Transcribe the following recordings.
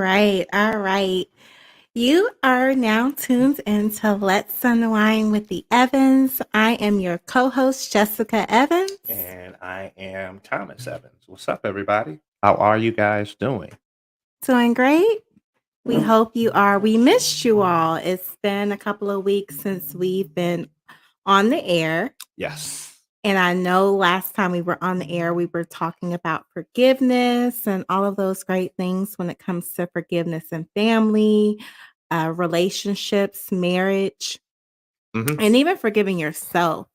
right, all right. You are now tuned into Let's Unwind with the Evans. I am your co-host, Jessica Evans. And I am Thomas Evans. What's up, everybody? How are you guys doing? Doing great. We hope you are. We missed you all. It's been a couple of weeks since we've been on the air. Yes. And I know last time we were on the air, we were talking about forgiveness and all of those great things when it comes to forgiveness and family, relationships, marriage, hmm and even forgiving yourself.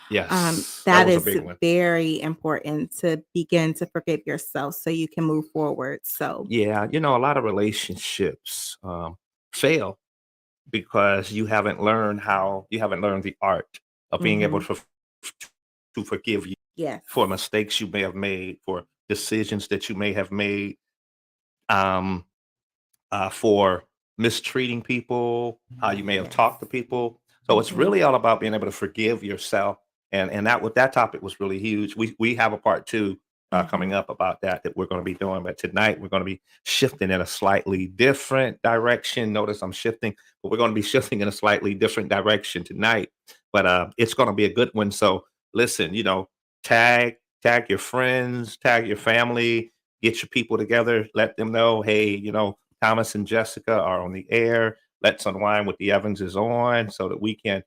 Yes, that That was a is big one. very important to begin to forgive yourself so you can move forward. So, Yeah, a lot of relationships fail because you haven't learned the art of being able mhm, to forgive you yes. for mistakes you may have made, for decisions that you may have made, um, for mistreating people, how you may have Yes. talked to people. So it's Mhm, really all about being able to forgive yourself. And that topic was really huge. We have a part two mhm. coming up about that we're going to be doing. But tonight we're going to be shifting in a slightly different direction. Notice I'm shifting, but we're going to be shifting in a slightly different direction tonight. But it's going to be a good one. So listen, tag your friends, tag your family, get your people together, let them know, hey, Thomas and Jessica are on the air. Let's Unwind with the Evans is on so that we can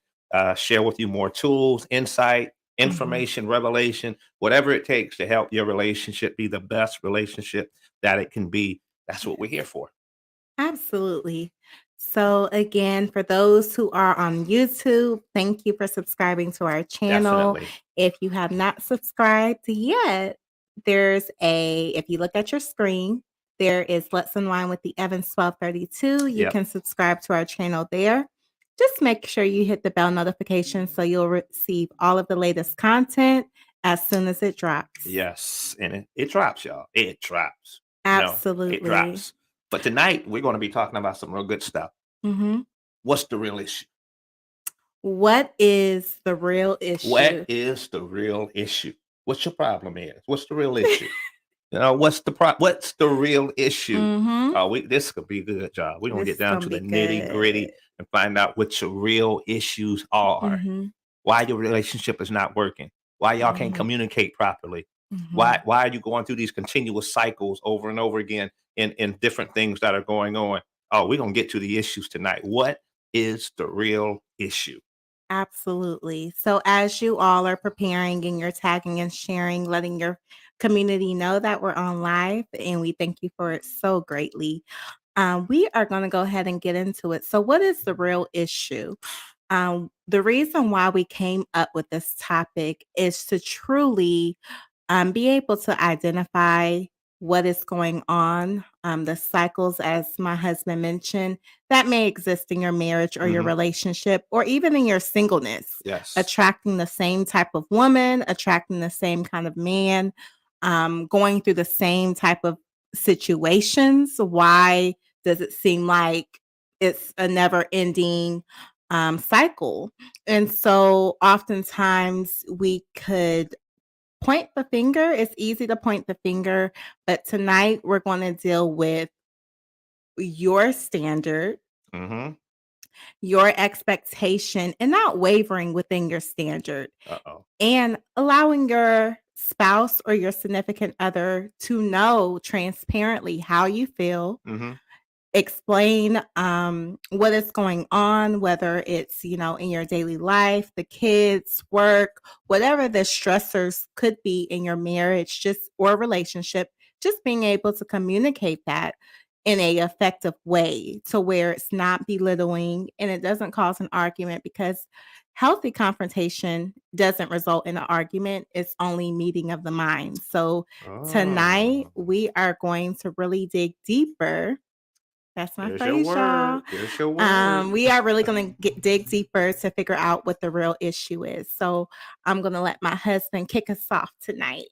share with you more tools, insight, Mhm. information, revelation, whatever it takes to help your relationship be the best relationship that it can be. That's what we're here Yes. for. Absolutely. So, again, for those who are on YouTube, thank you for subscribing to our channel. Definitely. If you have not subscribed yet, if you look at your screen, there is Let's Unwind with the Evans 1232. You Yep. can subscribe to our channel there. Just make sure you hit the bell notification so you'll receive all of the latest content as soon as it drops. Yes. And it drops, y'all. It drops. It Absolutely. drops. But tonight we're going to be talking about some real good stuff. Mhm. What's the real issue? What is the real What issue? is the real issue? What's your problem is? What's the real issue? What's the real issue? Mhm. We this could be good, y'all. We're gonna This get is down gonna to the be nitty good. gritty and find out what your real issues are. Mhm. Why your relationship is not working? Why y'all can't Mhm. communicate properly? Why Mhm. why are you going through these continuous cycles over and over again in different things that are going on? Oh, we're gonna get to the issues tonight. What is the real issue? Absolutely. So as you all are preparing and you're tagging and sharing, letting your community know that we're on live, and we thank you for it so greatly. We are going to go ahead and get into it. So, what is the real issue? The reason why we came up with this topic is to truly be able to identify what is going on, the cycles, as my husband mentioned, that may exist in your marriage or your hmm relationship, or even in your singleness, Yes. attracting the same type of woman, attracting the same kind of man, going through the same type of situations. Why does it seem like it's a never ending cycle? And so oftentimes we could point the finger. It's easy to point the finger, but tonight we're going to deal with your standard, hmm your expectation, and not wavering within your standard, Uh-oh. and allowing your spouse or your significant other to know transparently how you feel. hmm Explain what is going on, whether it's in your daily life, the kids, work, whatever the stressors could be in your marriage, just or relationship. Just being able to communicate that in a effective way to where it's not belittling and it doesn't cause an argument, because healthy confrontation doesn't result in an argument. It's only meeting of the mind. So tonight Oh. we are going to really dig deeper. That's my There's your phrase, y'all. word. There's your word. We are really going to dig deeper to figure out what the real issue is. So I'm going to let my husband kick us off tonight.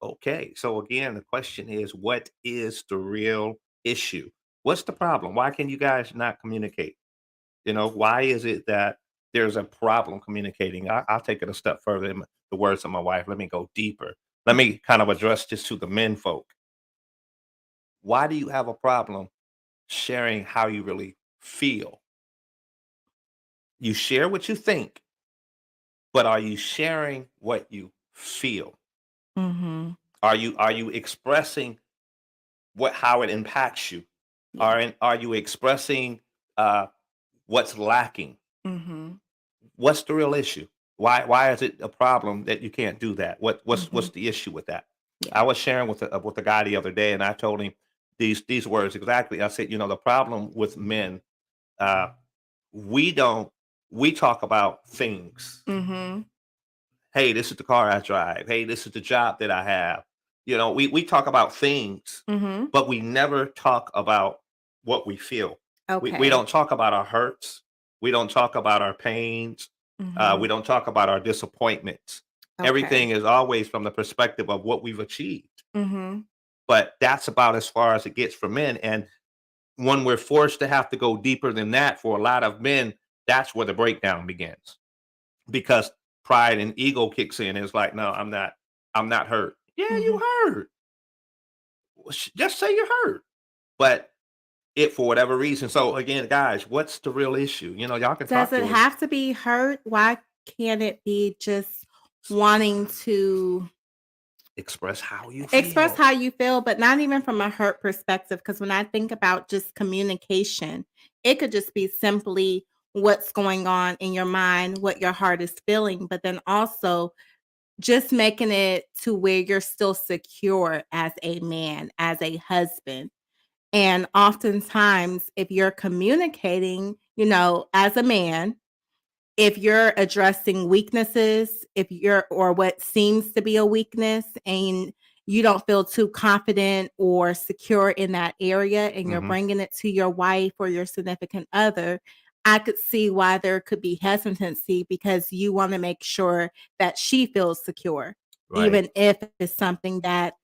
Okay. So again, the question is, what is the real issue? What's the problem? Why can you guys not communicate? Why is it that there's a problem communicating? I'll take it a step further. In the words of my wife, let me go deeper. Let me kind of address this to the men folk. Why do you have a problem sharing how you really feel. You share what you think, but are you sharing what you feel? Mhm. Are you expressing what how it impacts you? Yeah. Are you expressing uh, what's lacking? Mhm. What's the real issue? Why is it a problem that you can't do that? What's Mhm. the issue with that? I Yeah. was sharing with a guy the other day, and I told him these words exactly. I said, the problem with men, uh, we don't we talk about things. Mhm. Hey, this is the car I drive. Hey, this is the job that I have. We talk about things, Mhm. but we never talk about what we feel. We Okay. don't talk about our hurts. We don't talk about our pains. We Mhm. don't talk about our disappointments. Okay. Everything is always from the perspective of what we've achieved. Mhm. But that's about as far as it gets for men. And when we're forced to have to go deeper than that for a lot of men, that's where the breakdown begins because pride and ego kicks in. It's like, no, I'm not hurt. Yeah, you Mhm. hurt. Just say you're hurt. But it for whatever reason. So again, guys, what's the real issue? Y'all can Does talk it to us. have to be hurt? Why can't it be just wanting to Express how you express feel. how you feel, but not even from a hurt perspective? Because when I think about just communication, it could just be simply what's going on in your mind, what your heart is feeling, but then also just making it to where you're still secure as a man, as a husband. And oftentimes, if you're communicating, as a man, if you're addressing weaknesses, if you're or what seems to be a weakness and you don't feel too confident or secure in that area and you're Hmm. bringing it to your wife or your significant other, I could see why there could be hesitancy because you want to make sure that she feels secure, Right. even if it's something that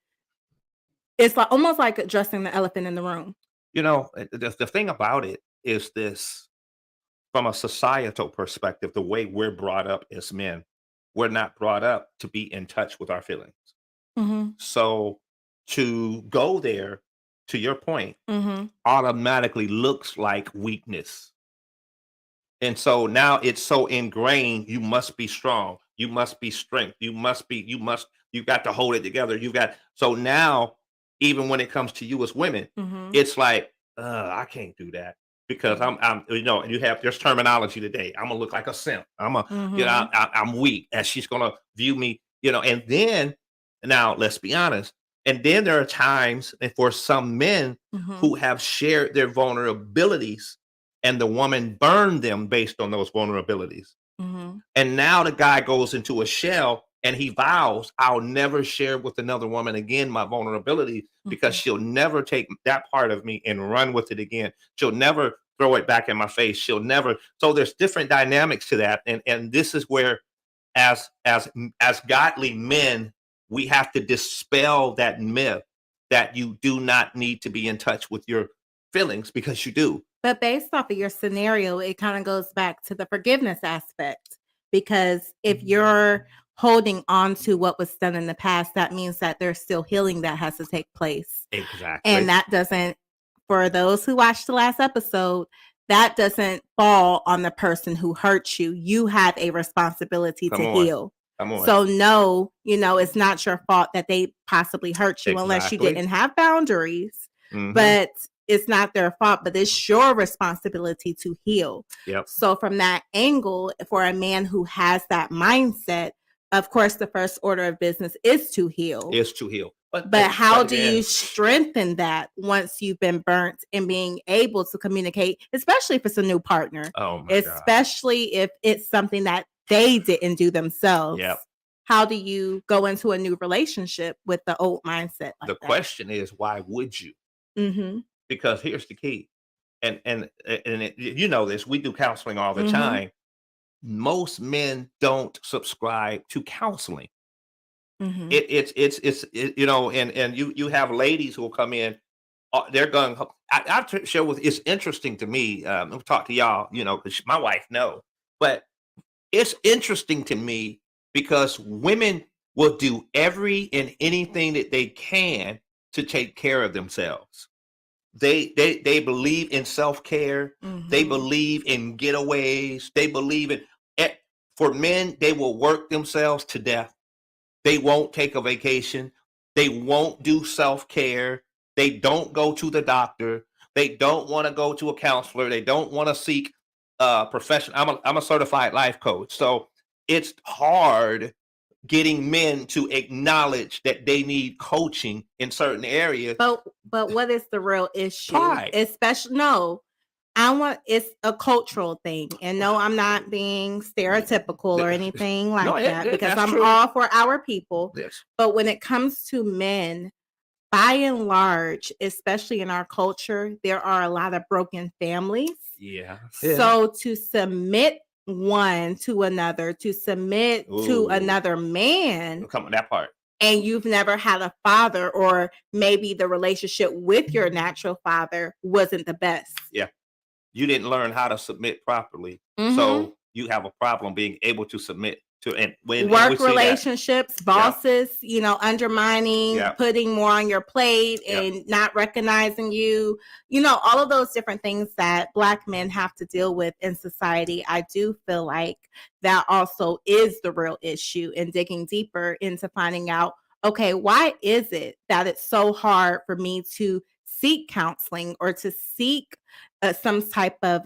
it's like almost like addressing the elephant in the room. The thing about it is this: from a societal perspective, the way we're brought up as men, we're not brought up to be in touch with our feelings. Mhm. So to go there, to your point, Mhm. automatically looks like weakness. And so now it's so ingrained, you must be strong. You must be strength. You got to hold it together. So now, even when it comes to you as women, Mhm. it's like, I can't do that because Yeah. and there's terminology today. I'm gonna look like a simp. Mhm. I'm weak, and she's gonna view me, and then now let's be honest. And then there are times, and for some men Mhm. who have shared their vulnerabilities and the woman burned them based on those vulnerabilities. Mhm. And now the guy goes into a shell and he vows, I'll never share with another woman again my vulnerability because Mhm. she'll never take that part of me and run with it again. She'll never throw it back in my face. She'll never. So there's different dynamics to that. And this is where as godly men, we have to dispel that myth that you do not need to be in touch with your feelings because you do. But based off of your scenario, it kinda goes back to the forgiveness aspect, because if you're holding on to what was done in the past, that means that there's still healing that has to take place, and Exactly. that doesn't for those who watched the last episode, that doesn't fall on the person who hurt you. You have a responsibility Come to on. heal. Come on. So, no, it's not your fault that they possibly hurt you unless you Exactly. didn't have boundaries, Mhm. but it's not their fault, but it's your responsibility to heal. Yep. So from that angle, for a man who has that mindset, of course, the first order of business is to heal. Is to heal. But how But do you again, strengthen that once you've been burnt and being able to communicate, especially if it's a new partner, oh my god. especially if it's something that they didn't do themselves? Yep. How do you go into a new relationship with the old mindset like The that? question is why would you? Mhm. Because here's the key. You know this, we do counseling all the Mhm. time. Most men don't subscribe to counseling. Mhm. And you have ladies who will come in. They're going. Share with. It's interesting to me. I'll talk to y'all. Because my wife know, but it's interesting to me because women will do every and anything that they can to take care of themselves. They believe in self-care. They Mhm. believe in getaways. They believe in eh, for men, they will work themselves to death. They won't take a vacation. They won't do self-care. They don't go to the doctor. They don't want to go to a counselor. They don't want to seek profession. I'm a certified life coach. So it's hard getting men to acknowledge that they need coaching in certain areas. But what is the real issue? Pride. Especially no, I want it's a cultural thing. And no, I'm not being stereotypical or anything No, like that because that's I'm true. all for our people. Yes. But when it comes to men, by and large, especially in our culture, there are a lot of broken families. Yeah. Yeah. So to submit one to another, to submit to Ooh. another man, Come on, that part. and you've never had a father, or maybe the relationship with your natural father wasn't the best. Yeah. You didn't learn how to submit properly. Mhm. So you have a problem being able to submit to and we Work see that. relationships, Yeah. bosses, undermining, Yeah. putting more on your plate Yeah. and not recognizing you, all of those different things that Black men have to deal with in society. I do feel like that also is the real issue, and digging deeper into finding out, okay, why is it that it's so hard for me to seek counseling or to seek some type of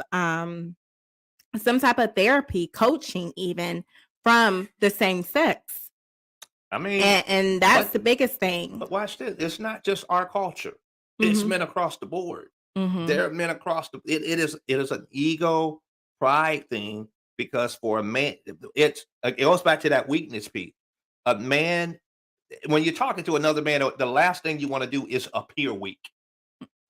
therapy, coaching, even from the same sex. I mean, And that's but the biggest thing. but watch this. It's not just our culture. It's Mhm. men across the board. Mhm. There are men across the it is an ego pride thing because for a man it goes back to that weakness piece. A man when you're talking to another man, the last thing you want to do is appear weak.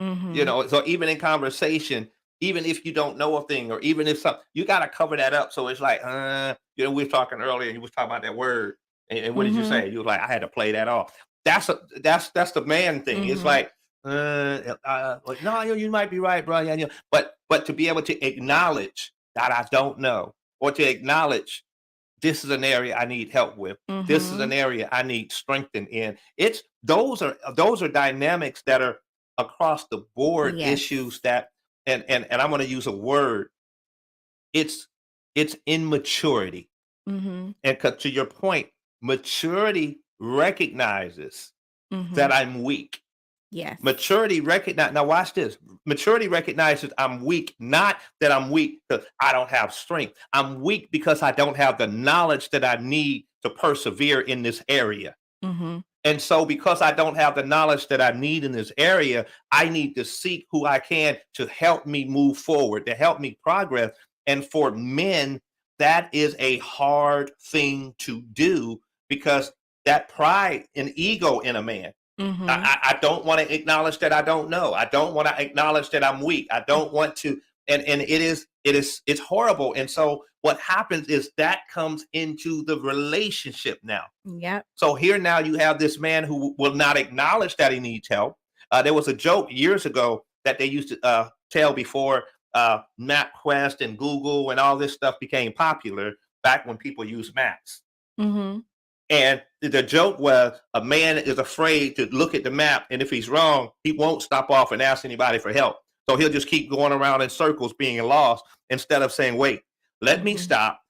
Mhm. So even in conversation, even if you don't know a thing, or even if something, you got to cover that up. So it's like, we were talking earlier, and you was talking about that word, and what did you Mhm. say? You were like, I had to play that off. That's the man thing. It's Mhm. like, like, no, you might be right, bro. Yeah, yeah. But to be able to acknowledge that I don't know, or to acknowledge this is an area I need help with. This is an Mhm. area I need strengthened in. It's those are dynamics that are across the board Yes. issues that and I'm going to use a word. It's it's immaturity. Mhm. And to your point, maturity recognizes that Mhm. I'm weak. Yes. Maturity recognize now watch this. Maturity recognizes I'm weak, not that I'm weak because I don't have strength. I'm weak because I don't have the knowledge that I need to persevere in this area. Mhm. And so because I don't have the knowledge that I need in this area, I need to seek who I can to help me move forward, to help me progress. And for men, that is a hard thing to do because that pride and ego in a man. Mhm. I don't want to acknowledge that I don't know. I don't want to acknowledge that I'm weak. I don't want to, and it's horrible. And so what happens is that comes into the relationship now. Yep. So here now you have this man who will not acknowledge that he needs help. There was a joke years ago that they used to tell before MapQuest and Google and all this stuff became popular back when people used maps. Mhm. And the joke was a man is afraid to look at the map, and if he's wrong, he won't stop off and ask anybody for help. So he'll just keep going around in circles being lost instead of saying, wait, let me Mhm. stop.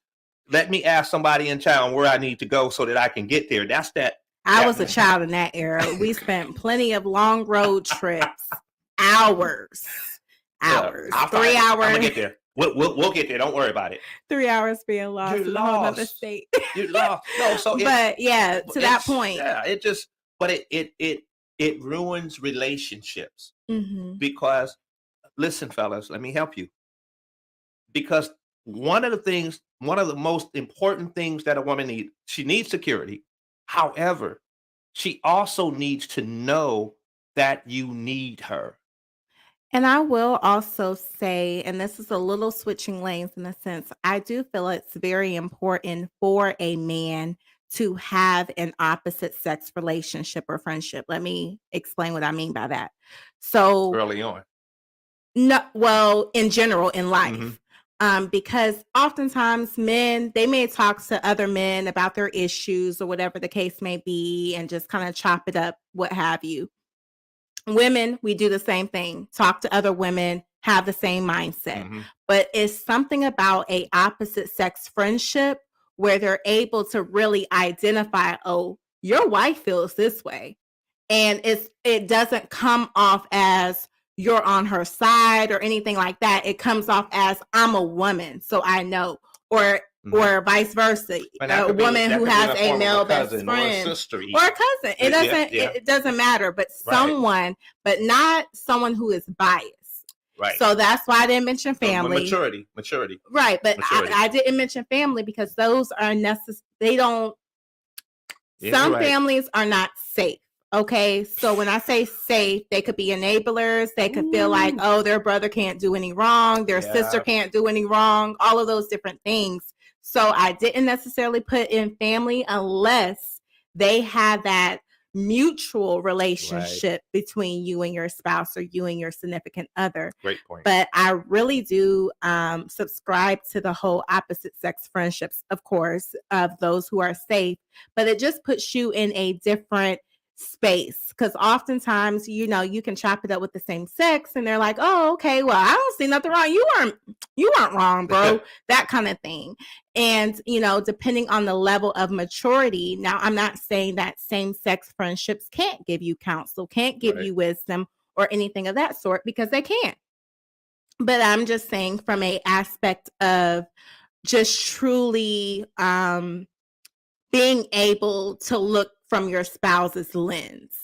Let me ask somebody in town where I need to go so that I can get there. That's that I that was a child in that era. We spent plenty of long road trips, hours, yeah, hours, I'll three find it. I'm gonna hour, get there. We'll get there. Don't worry about it. 3 hours being You're lost in a whole nother lost. state. You're lost. No, so But yeah, to that it's point. yeah, it just but it ruins relationships Mhm. because listen, fellas, let me help you. Because one of the most important things that a woman needs, she needs security. However, she also needs to know that you need her. And I will also say, and this is a little switching lanes in a sense, I do feel it's very important for a man to have an opposite sex relationship or friendship. Let me explain what I mean by that. So, Early on. no, well, in general, in Hmm. life, because oftentimes men, they may talk to other men about their issues or whatever the case may be and just kind of chop it up, what have you. Women, we do the same thing. Talk to other women, have the same mindset. Mm-hmm. But it's something about a opposite sex friendship where they're able to really identify, oh, your wife feels this way. And it doesn't come off as you're on her side or anything like that. It comes off as I'm a woman, so I know. Or Mm-hmm. or vice versa. And A woman who has in the a form of male best cousin or a friend sister, or even. a cousin. It doesn't it doesn't matter, but Right. someone, but not someone who is biased. Right. So that's why I didn't mention So family. maturity. Right, but Maturity. I didn't mention family because those are necessary. They don't. Yeah, Some you're right. families are not safe. Okay, so when I say safe, they could be enablers. They could feel like, oh, their brother can't do any wrong, their sister Yeah. can't do any wrong, all of those different things. So I didn't necessarily put in family unless they have that mutual relationship between you and your spouse or you and your significant other. Great point. But I really do subscribe to the whole opposite sex friendships, of course, of those who are safe, but it just puts you in a different space because oftentimes, you know, you can chop it up with the same sex and they're like, oh, okay, well, I don't see nothing wrong. You weren't wrong, bro. That kind of thing. And, you know, depending on the level of maturity, now I'm not saying that same sex friendships can't give you counsel, can't give you wisdom or anything of that sort, because they can't. But I'm just saying from a aspect of just truly being able to look from your spouse's lens,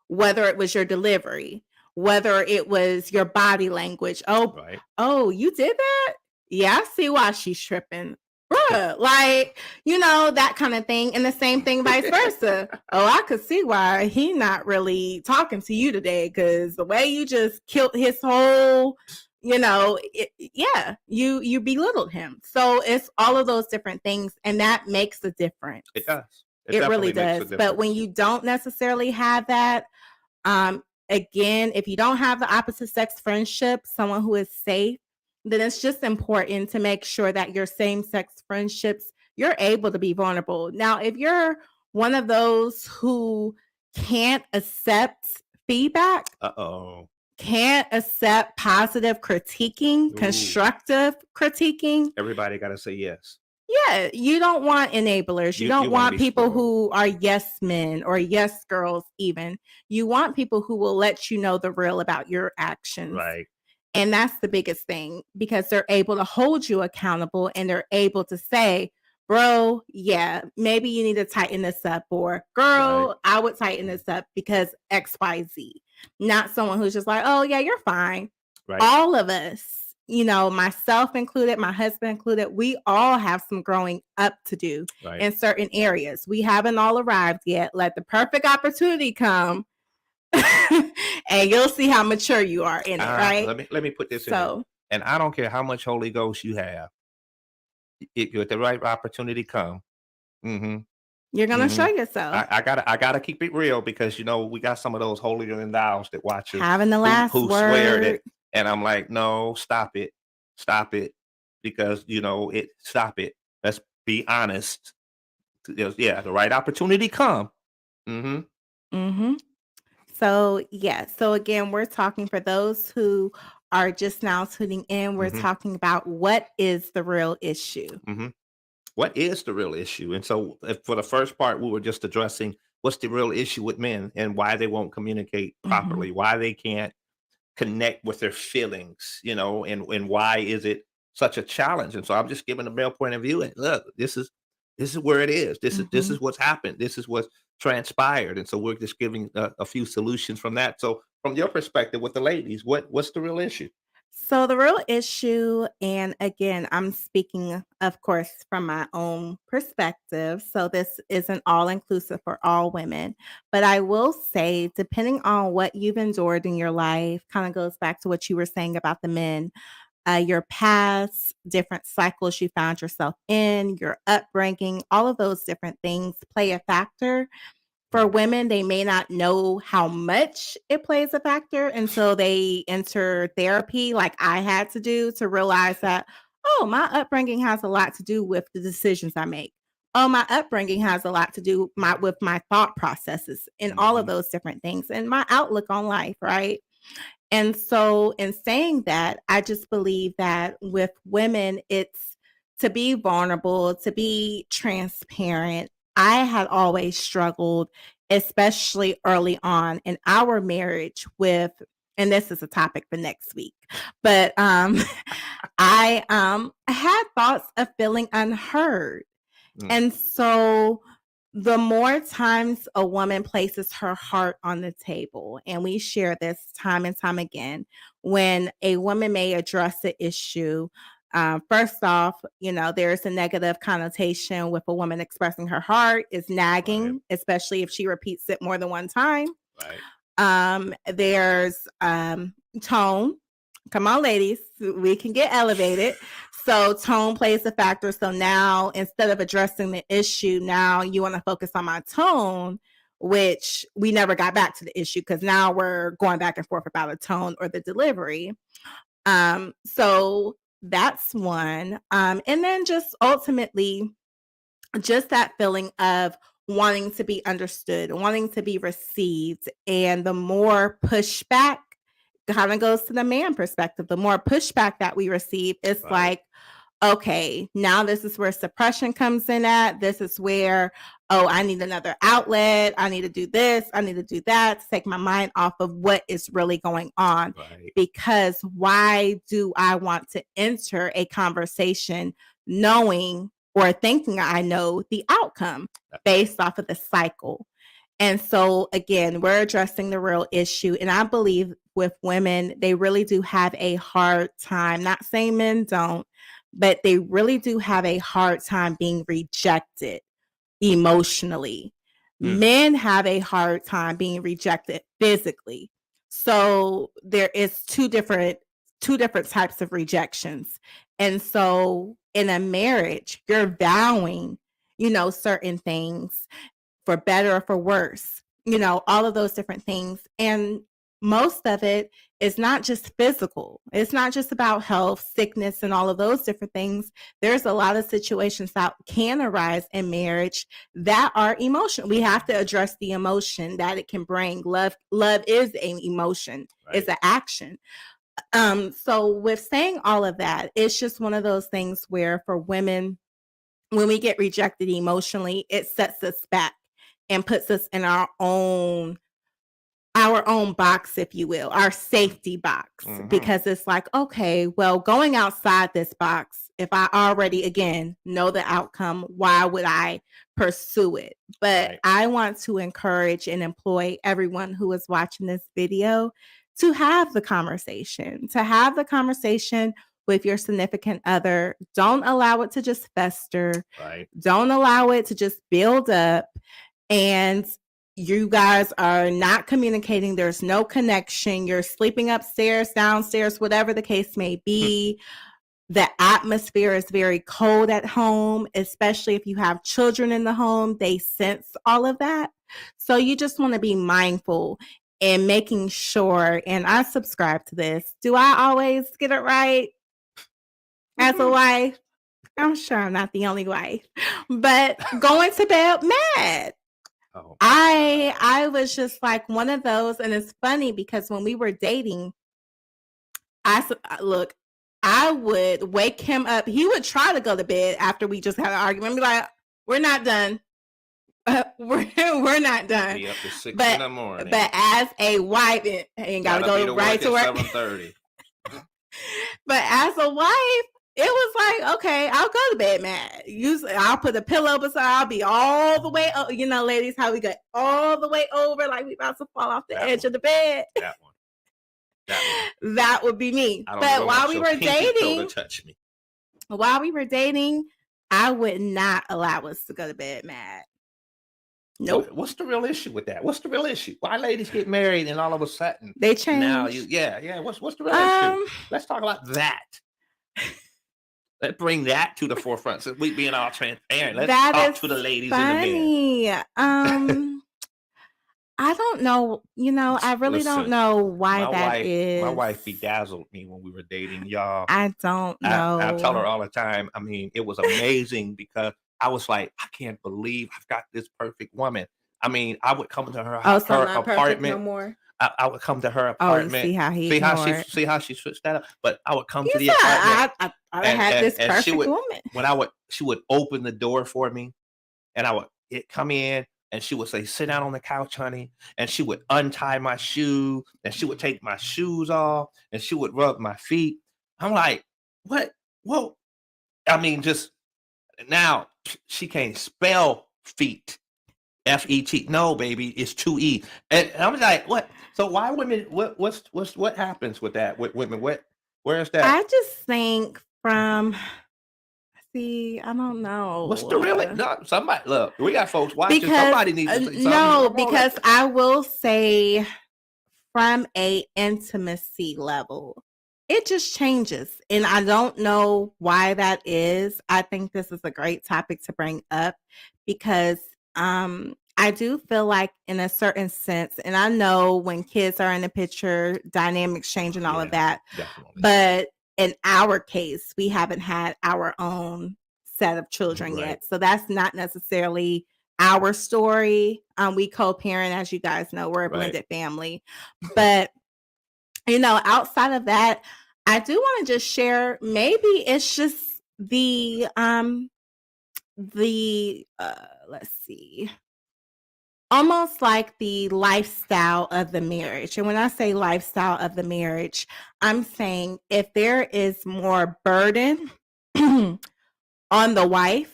whether it was your delivery, whether it was your body language. Oh, you did that? Yeah, I see why she's tripping. Bruh, like, you know, that kind of thing. And the same thing vice versa. Oh, I could see why he not really talking to you today because the way you just killed his whole, you know, you belittled him. So it's all of those different things, and that makes a difference. It does. It really does. But when you don't necessarily have that, again, if you don't have the opposite sex friendship, someone who is safe, then it's just important to make sure that your same sex friendships, you're able to be vulnerable. Now, if you're one of those who can't accept feedback, can't accept positive critiquing, constructive critiquing, everybody got to say yes. Yeah, you don't want enablers. You don't want people who are yes men or yes girls even. You want people who will let you know the real about your actions. Right. And that's the biggest thing, because they're able to hold you accountable and they're able to say, bro, yeah, maybe you need to tighten this up, or girl, I would tighten this up because XYZ. Not someone who's just like, oh yeah, you're fine. Right. All of us, you know, myself included, my husband included, we all have some growing up to do in certain areas. We haven't all arrived yet. Let the perfect opportunity come and you'll see how mature you are in it, right? Let me put this in there. And I don't care how much Holy Ghost you have. If the right opportunity come, you're gonna show yourself. I gotta keep it real, because you know we got some of those holier than thou's that watch us having the last who word. Swear that, and I'm like, no, stop it, because you know it. Stop it. Let's be honest. Yeah, the right opportunity come. So yeah. So again, we're talking for those who are just now tuning in. We're talking about what is the real issue. What is the real issue? And so for the first part, we were just addressing what's the real issue with men and why they won't communicate properly, why they can't connect with their feelings, you know, and why is it such a challenge? And so I'm just giving a male point of view. And look, this is where it is. This is what's happened. This is what's transpired. And so we're just giving a few solutions from that. So from your perspective with the ladies, what's the real issue? So the real issue, and again, I'm speaking, of course, from my own perspective. So this isn't all inclusive for all women, but I will say, depending on what you've endured in your life, kind of goes back to what you were saying about the men, your past, different cycles you found yourself in, your upbringing, all of those different things play a factor. For women, they may not know how much it plays a factor until they enter therapy, like I had to do, to realize that, oh, my upbringing has a lot to do with the decisions I make. oh, my upbringing has a lot to do with my thought processes and all of Mhm. those different things and my outlook on life, right? And so, in saying that, I just believe that with women, it's to be vulnerable, to be transparent. I had always struggled, especially early on in our marriage, with, and this is a topic for next week, but I had thoughts of feeling unheard. Mm. And so the more times a woman places her heart on the table, and we share this time and time again, when a woman may address the issue, first off, there's a negative connotation with a woman expressing her heart is Right. nagging, especially if she repeats it more than one time. Right. There's tone. Come on, ladies, we can get elevated. So tone plays a factor. So now instead of addressing the issue, now you want to focus on my tone, which we never got back to the issue because now we're going back and forth about a tone or the delivery. So that's one. And then just ultimately, just that feeling of wanting to be understood, wanting to be received. And the more pushback kind of goes to the man perspective, the more pushback that we receive, it's Right. like, okay, now this is where suppression comes in at. This is where, oh, I need another outlet. I need to do this. I need to do that to take my mind off of what is really going on. Right. Because why do I want to enter a conversation knowing or thinking I know the outcome based off of the cycle? And so, again, we're addressing the real issue. And I believe with women, they really do have a hard time, not saying men don't, but they really do have a hard time being rejected emotionally. Mm. Men have a hard time being rejected physically. So there is two different types of rejections. And so in a marriage, you're vowing, certain things for better or for worse, all of those different things. And most of it is not just physical. It's not just about health, sickness, and all of those different things. There's a lot of situations that can arise in marriage that are emotional. We have to address the emotion that it can bring. Love is an emotion, Right. it's an action. So with saying all of that, it's just one of those things where for women, when we get rejected emotionally, it sets us back and puts us in our own box, if you will, our safety box, because it's like, okay, well, going outside this box, if I already, again, know the outcome, why would I pursue it? But Right. I want to encourage and employ everyone who is watching this video to have the conversation, with your significant other. Don't allow it to just fester. Right. Don't allow it to just build up. And you guys are not communicating. There's no connection. You're sleeping upstairs, downstairs, whatever the case may be. The atmosphere is very cold at home, especially if you have children in the home. They sense all of that. So you just want to be mindful and making sure, and I subscribe to this. Do I always get it right as a wife? I'm sure I'm not the only wife, but going to bed mad. Oh. I was just like one of those, and it's funny because when we were dating, look, I would wake him up. He would try to go to bed after we just had an argument. Be like, "We're not done. We're not done." Be up to 6 But in the morning. but as a wife, it ain't gotta go right to work. 7:30. But as a wife, it was like, okay, I'll go to bed mad. Usually, I'll put a pillow beside. I'll be all the way, ladies, how we get all the way over, like we about to fall off the edge of the bed. That one. That would be me. But while we were dating, touch me. While we were dating, I would not allow us to go to bed mad. Nope. What's the real issue with that? What's the real issue? Why ladies get married and all of a sudden they change? Now What's the real issue? Let's talk about that. Let's bring that to the forefront. Since we being all transparent, let's talk to the ladies funny. in the men. I don't know. I really don't know why that is. My wife bedazzled me when we were dating, y'all. I don't know. I tell her all the time. I mean, it was amazing because I was like, I can't believe I've got this perfect woman. I mean, I would come to Oh, so I'm her not perfect no apartment. more? I would come to her Oh, you apartment. see how he ignored. See how she switched that up. But I would come He to the said, apartment, I had this and she perfect would, woman. she would open the door for me, and I would come in, and she would say, "Sit down on the couch, honey." And she would untie my shoe, and she would take my shoes off, and she would rub my feet. I'm like, what? Whoa! I mean, just now she can't spell feet. FET. No, baby, it's 2E. And I'm like, what? So why women what happens with that with women? Where's that? I just think from I don't What's know. the really no, somebody look, we got folks watching. Because Somebody needs to say something. no, Come on, because let's I will say from a intimacy level, it just changes. And I don't know why that is. I think this is a great topic to bring up because I do feel like in a certain sense, and I know when kids are in the picture, dynamics change and all of yeah, that. definitely. But in our case, we haven't had our own set of children Right. yet. So that's not necessarily our story. We co-parent, as you guys know, we're a Right. blended family. But outside of that, I do want to just share, maybe it's just let's see, almost like the lifestyle of the marriage. And when I say lifestyle of the marriage, I'm saying if there is more burden on the wife,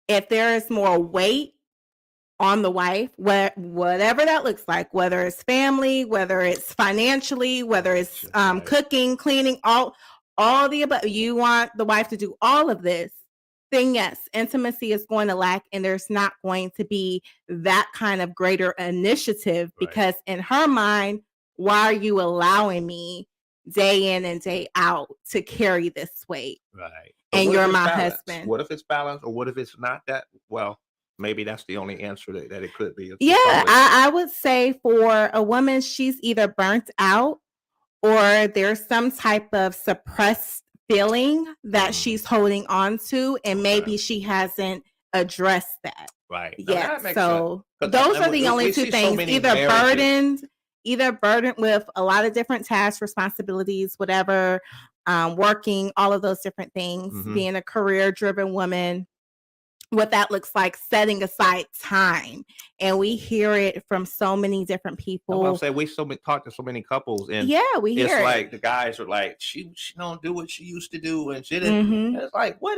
if there is more weight on the wife, whatever that looks like, whether it's family, whether it's financially, whether it's Right. cooking, cleaning, all the above. You want the wife to do all of this, then yes, intimacy is going to lack, and there's not going to be that kind of greater initiative Right. because in her mind, why are you allowing me day in and day out to carry this weight? Right. But And what if you're it's my balanced? husband. What if it's balanced, or what if it's not that well? Maybe that's the only answer that it could be. Yeah, It's probably I would say for a woman, she's either burnt out or there's some type of suppressed feeling that she's holding on to, and okay. maybe she hasn't addressed that Right. Now yet. that makes sense. So 'Cause, those are the only we two see so things: many marriages. either burdened with a lot of different tasks, responsibilities, whatever, working, all of those different things, Mhm. being a career-driven woman, what that looks like, setting aside time. And we hear it from so many different That's what I'm people. saying. We talk to so many couples, and Yeah, we it's hear it. like the guys are like, she don't do what she used to do, and she didn't. Hmm. And it's like, what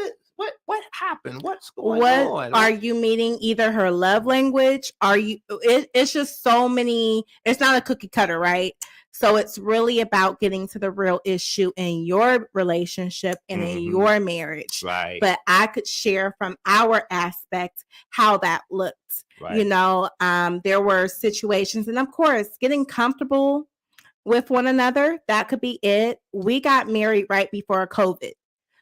happened? What's going What on? are you meeting? Either her love language? It's just so many. It's not a cookie cutter, right? So it's really about getting to the real issue in your relationship and in your marriage. Right. But I could share from our aspect how that looked. Right. There were situations, and of course, getting comfortable with one another, that could be it. We got married right before COVID.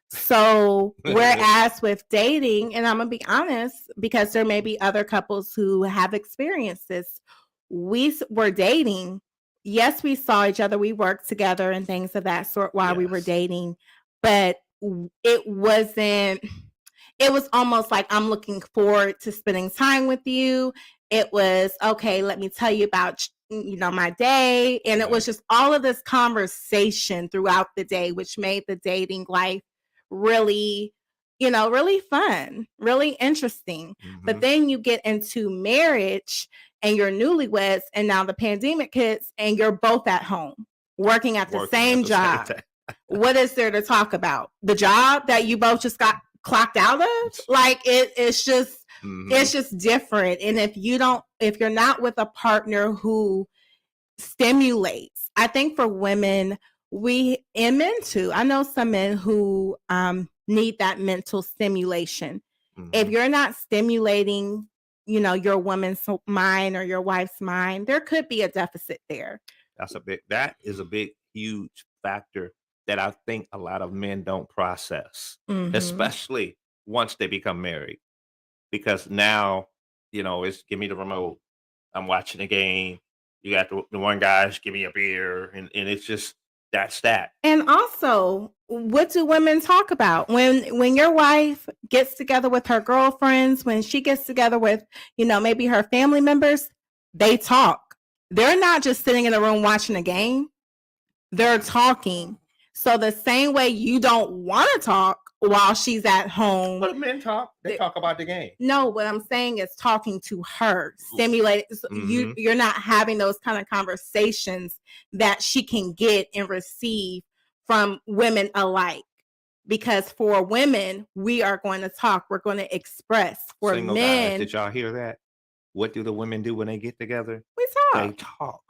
So, whereas with dating, and I'm gonna be honest, because there may be other couples who have experienced this, we were dating. Yes, we saw each other, we worked together and things of that sort while we were Yes. dating, but it wasn't, it was almost like I'm looking forward to spending time with you. It was okay, let me tell you about my day, and it was Right. just all of this conversation throughout the day, which made the dating life really, really fun, really interesting. But Mhm. then you get into marriage and you're newlyweds, and now the pandemic hits, and you're both at home working at the Working at same the same job. time. What is there to talk about? The job that you both just got clocked out of? Like it's just different. And if you're not with a partner who stimulates, I think for women, and men too, I know some men who need that mental stimulation. If Mhm. you're not stimulating, your woman's mind or your wife's mind, there could be a deficit there. That is a big, huge factor that I think a lot of men don't process, Hmm. especially once they become married. Because now, it's give me the remote. I'm watching the game. You got the one guy's give me a beer, and it's just That's that. And also, what do women talk about when your wife gets together with her girlfriends, when she gets together with, maybe her family members, they talk. They're not just sitting in a room watching a game. They're talking. So the same way you don't want to talk while she's at home. But men talk. They talk about the game. No, what I'm saying is talking to her, stimulate. You're not having those kind of conversations that she can get and receive from women alike. Because for women, we are going to talk. We're going to express. For Single men, guys, did y'all hear that? What do the women do when they get together? we talk. They talk.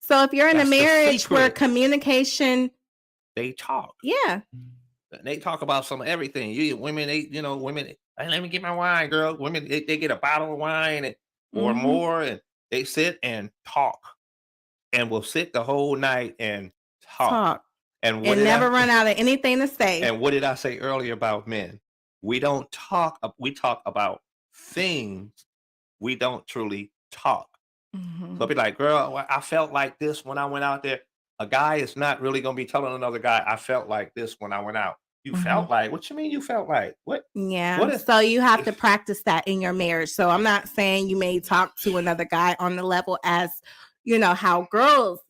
So if you're in That's a the marriage where secret. communication, They talk. yeah, They talk about some everything. Women, women. Hey, let me get my wine, girl. Women, they get a bottle of wine or more, and they sit and talk, and will sit the whole night and talk. And never run out of anything to say. And what did I say earlier about men? We don't talk. We talk about things. We don't truly talk. So I'll be like, girl, I felt like this when I went out there. A guy is not really going to be telling another guy, I felt like this when I went out. You felt like, what you mean you felt like? What? Yeah. What is, so you have to practice that in your marriage. So I'm not saying you may talk to another guy on the level as, how girls,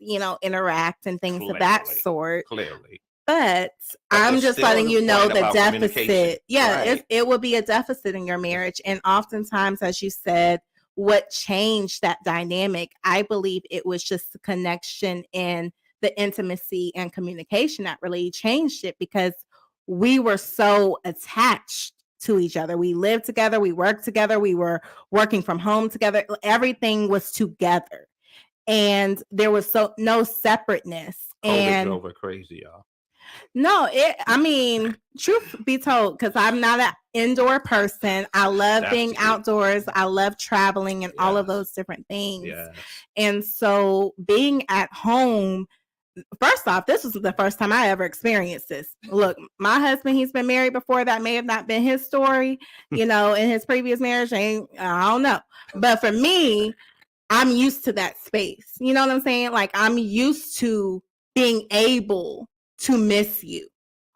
interact and things of that sort. Clearly. But I'm just letting you know the deficit. Yeah, right. it will be a deficit in your marriage. And oftentimes, as you said, what changed that dynamic, I believe it was just the connection and the intimacy and communication that really changed it, because we were so attached to each other. We lived together, we worked together, we were working from home together. Everything was together. And there was no separateness. COVID drove her crazy, y'all. No, truth be told, because I'm not an indoor person. I love being outdoors. I love traveling and all of those different things. Yes. And so being at home, first off, this was the first time I ever experienced this. Look, my husband, he's been married before. That may have not been his story, in his previous marriage. I don't know. But for me, I'm used to that space. You know what I'm saying? Like, I'm used to being able to miss you,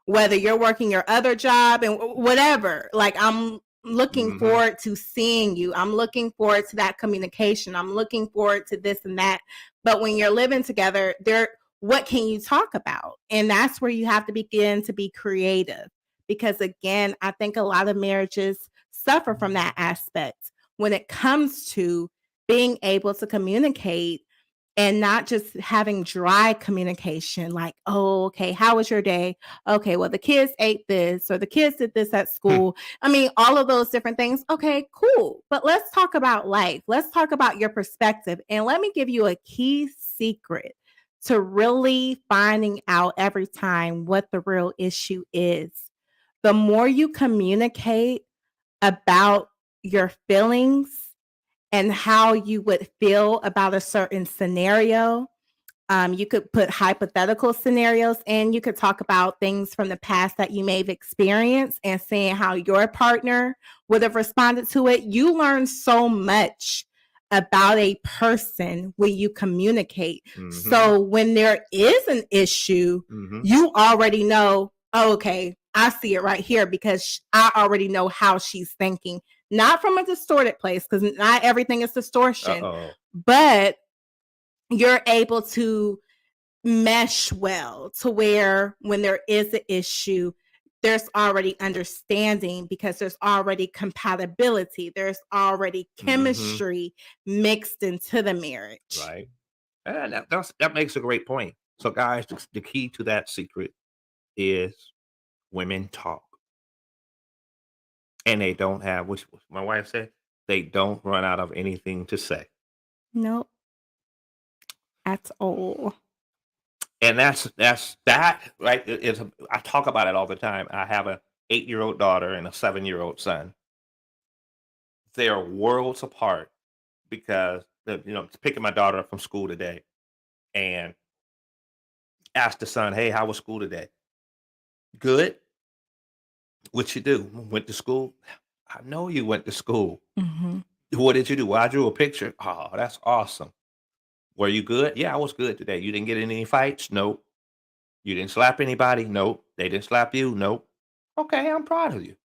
whether you're working your other job and whatever. Like, I'm looking forward to seeing you. I'm looking forward to that communication. I'm looking forward to this and that. But when you're living together, what can you talk about? And that's where you have to begin to be creative. Because again, I think a lot of marriages suffer from that aspect when it comes to being able to communicate and not just having dry communication, like, oh, okay, how was your day? Okay, well, the kids ate this or the kids did this at school. All of those different things. Okay, cool. But let's talk about life. Let's talk about your perspective. And let me give you a key secret to really finding out every time what the real issue is. The more you communicate about your feelings and how you would feel about a certain scenario. You could put hypothetical scenarios in. You could talk about things from the past that you may have experienced and seeing how your partner would have responded to it. You learn so much about a person when you communicate. So when there is an issue, you already know, oh, okay, I see it right here because I already know how she's thinking. Not from a distorted place, because not everything is distortion, but you're able to mesh well to where when there is an issue, there's already understanding because there's already compatibility. There's already chemistry mixed into the marriage. Right. And that makes a great point. So guys, the key to that secret is women talk. And they don't have, which my wife said, they don't run out of anything to say. Nope. At all. And that's that, right? I talk about it all the time. I have a 8-year-old daughter and a 7-year-old son. They're worlds apart because picking my daughter up from school today and asked the son, hey, how was school today? Good. What you do? Went to school? I know you went to school. What did you do? Well, I drew a picture. Oh, that's awesome. Were you good? Yeah, I was good today. You didn't get in any fights? Nope. You didn't slap anybody? Nope. They didn't slap you? Nope. Okay, I'm proud of you.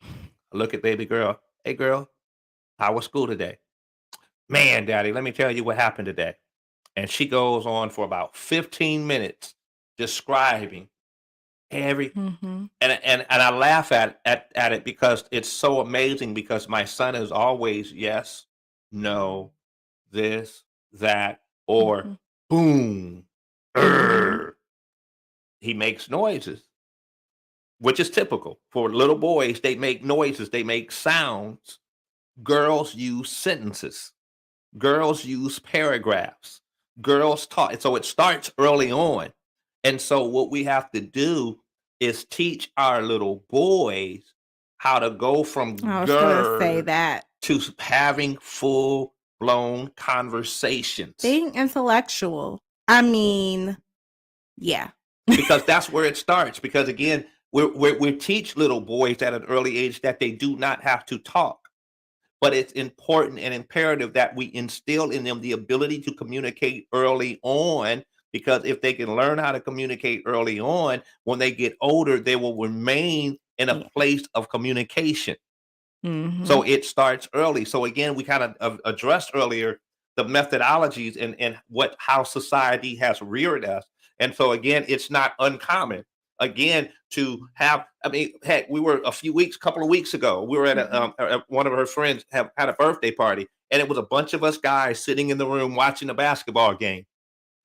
I look at baby girl. Hey, girl, how was school today? Man, daddy, let me tell you what happened today. And she goes on for about 15 minutes describing every Mhm. and I laugh at it because it's so amazing because my son is always yes, no, this, that, or Mhm. boom. Mhm. Grr. He makes noises, which is typical for little boys. They make noises, they make sounds. Girls use sentences. Girls use paragraphs. Girls talk. So it starts early on. And so what we have to do is teach our little boys how to go from I was gonna say grr that. to having full blown conversations Being intellectual. I mean, yeah. because that's where it starts. Because again, we teach little boys at an early age that they do not have to talk. But it's important and imperative that we instill in them the ability to communicate early on, because if they can learn how to communicate early on, when they get older, they will remain in a Yeah. place of communication. So Mhm. it starts early. So again, we kind of addressed earlier the methodologies and what how society has reared us. And so again, it's not uncommon again to have. I mean, heck, we were a few weeks, couple of weeks ago, we were at Mhm. one of her friends have had a birthday party, and it was a bunch of us guys sitting in the room watching a basketball game.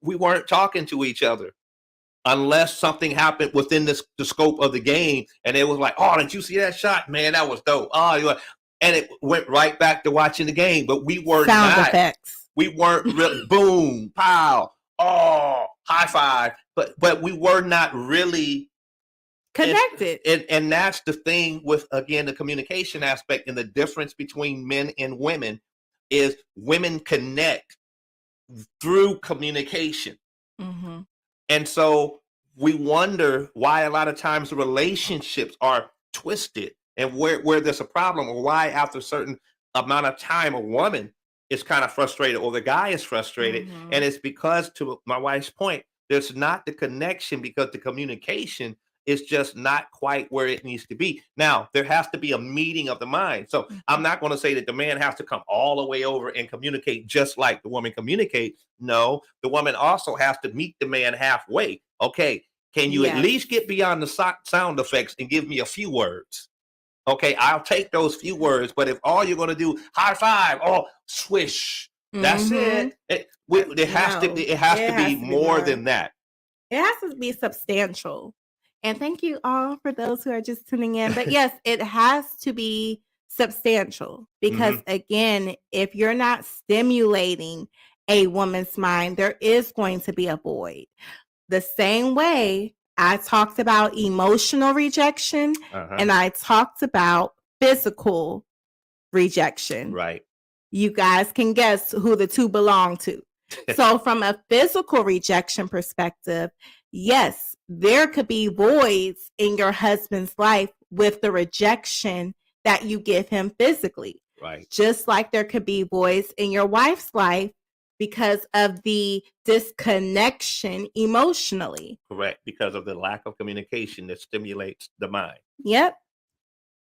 We weren't talking to each other unless something happened within the scope of the game, and it was like, "Oh, did you see that shot? Man, that was dope." And it went right back to watching the game. But Sound effects. we weren't really boom, pow, oh, high five. But we were not really. And, Connected. and that's the thing with again the communication aspect and the difference between men and women is women connect through communication. Mhm. And so we wonder why a lot of times the relationships are twisted and where there's a problem, or why after a certain amount of time a woman is kind of frustrated or the guy is frustrated. And Mhm. it's because, to my wife's point, there's not the connection because the communication is just not quite where it needs to be. Now, there has to be a meeting of the mind. So I'm Mhm. not going to say that the man has to come all the way over and communicate just like the woman communicates. No, the woman also has to meet the man halfway. Okay, can you at Yes. least get beyond the sound effects and give me a few words? Okay, I'll take those few words, but if all you're going to do high five, oh swish, that's Mhm. it. It has to. No, It has to it be has to be more more. than that. It has to be substantial. And thank you all for those who are just tuning in. But yes, it has to be substantial because, Hmm. again, if you're not stimulating a woman's mind, there is going to be a void. The same way I talked about emotional rejection Uh huh. and I talked about physical rejection. Right. You guys can guess who the two belong to. So, from a physical rejection perspective, yes, there could be voids in your husband's life with the rejection that you give him physically. Right. Just like there could be voids in your wife's life because of the disconnection emotionally. Correct. Because of the lack of communication that stimulates the mind. Yep,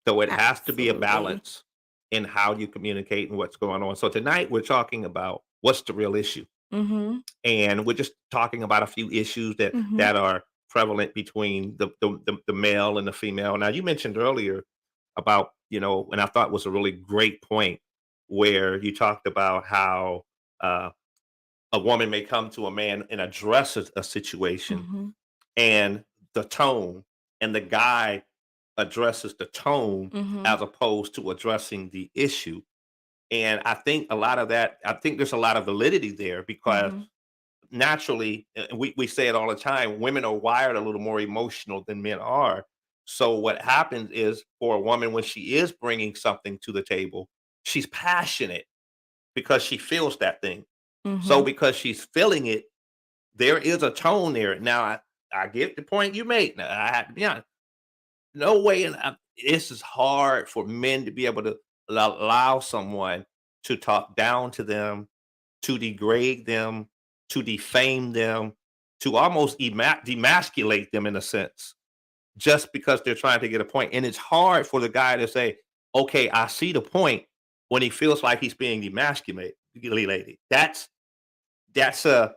So it has to be a absolutely. balance in how you communicate and what's going on. So tonight we're talking about what's the real issue, Mhm. and we're just talking about a few issues Mhm. that are prevalent between the male and the female. Now you mentioned earlier about, and I thought was a really great point, where you talked about how uh, a woman may come to a man and address a situation, Mhm. and the tone, and the guy addresses the tone Mhm. as opposed to addressing the issue. And I think there's a lot of validity there because Mhm. naturally, we say it all the time, women are wired a little more emotional than men are. So what happens is, for a woman, when she is bringing something to the table, she's passionate because she feels that thing. So Mhm. because she's feeling it, there is a tone there. Now I get the point you make. Now I have to be honest. No way, and this is hard for men to be able to allow someone to talk down to them, to degrade them, to defame them, to almost demasculate them in a sense, just because they're trying to get a point. And it's hard for the guy to say, okay, I see the point, when he feels like he's being demasculated. That's a